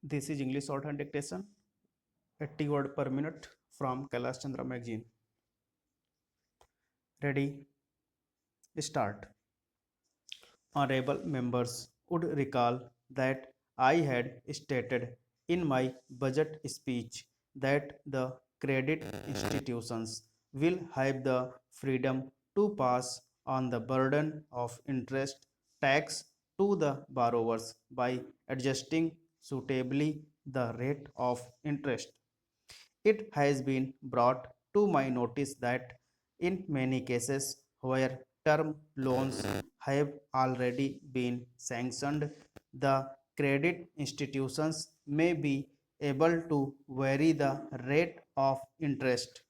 This is English shorthand dictation, 80 word per minute from Kailash Chandra magazine. Ready? Start. Honorable members would recall that I had stated in my budget speech that the credit institutions will have the freedom to pass on the burden of interest tax to the borrowers by adjusting suitably the rate of interest. It has been brought to my notice that in many cases where term loans have already been sanctioned, the credit institutions may be able to vary the rate of interest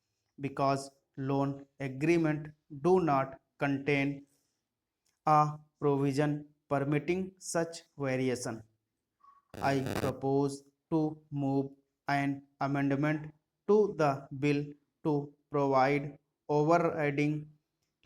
because loan agreement do not contain a provision permitting such variation. I propose to move an amendment to the bill to provide overriding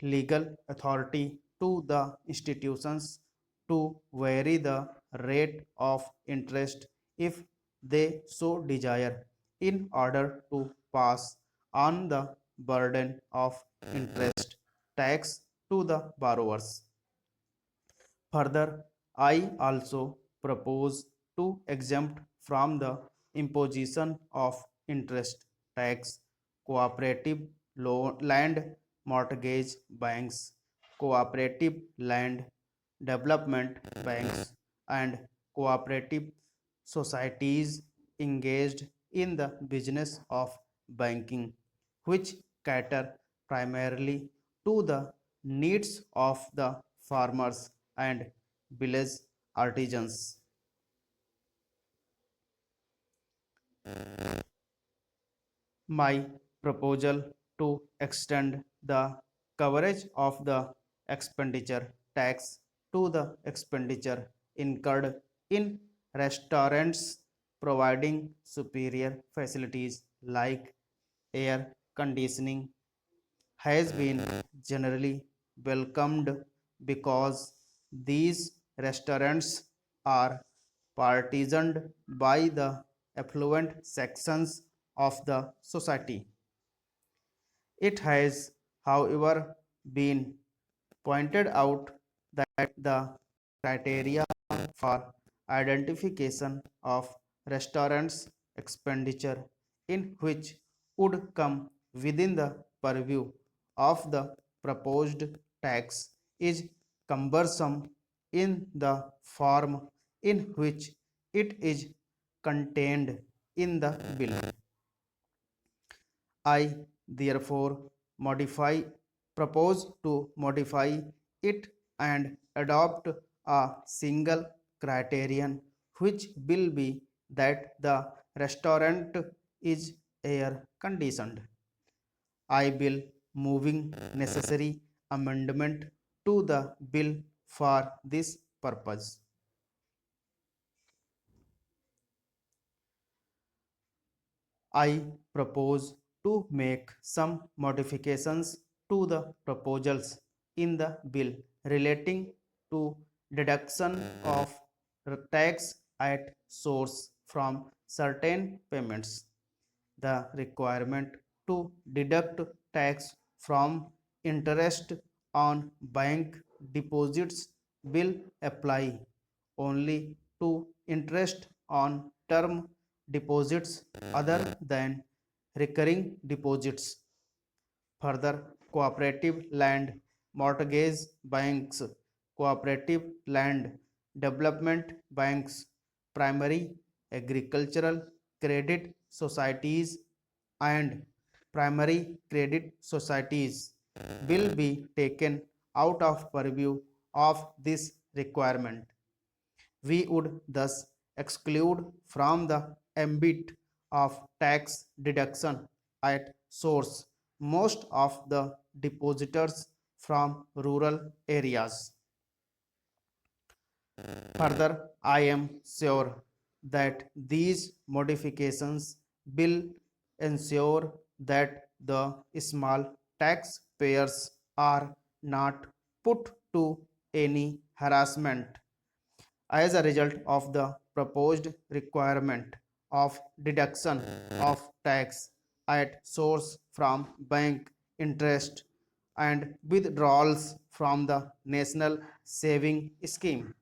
legal authority to the institutions to vary the rate of interest if they so desire in order to pass on the burden of interest tax to the borrowers. Further, I also propose to exempt from the imposition of interest tax cooperative land mortgage banks, cooperative land development banks, and cooperative societies engaged in the business of banking, which cater primarily to the needs of the farmers and village artisans. My proposal to extend the coverage of the expenditure tax to the expenditure incurred in restaurants providing superior facilities like air conditioning has been generally welcomed because these restaurants are partisaned by the affluent sections of the society. It has, however, been pointed out that the criteria for identification of restaurants' expenditure, in which would come within the purview of the proposed tax, is cumbersome in the form in which it is contained in the bill. I therefore modify propose to modify it and adopt a single criterion which will be that the restaurant is air conditioned. I will moving necessary amendment to the bill for this purpose. I propose to make some modifications to the proposals in the bill relating to deduction of tax at source from certain payments. The requirement to deduct tax from interest on bank deposits will apply only to interest on term deposits other than recurring deposits. Further, cooperative land mortgage banks, cooperative land development banks, primary agricultural credit societies, and primary credit societies will be taken out of purview of this requirement. We would thus exclude from the ambit of tax deduction at source most of the depositors from rural areas. Further, I am sure that these modifications will ensure that the small taxpayers are not put to any harassment as a result of the proposed requirement of deduction of tax at source from bank interest and withdrawals from the national saving scheme.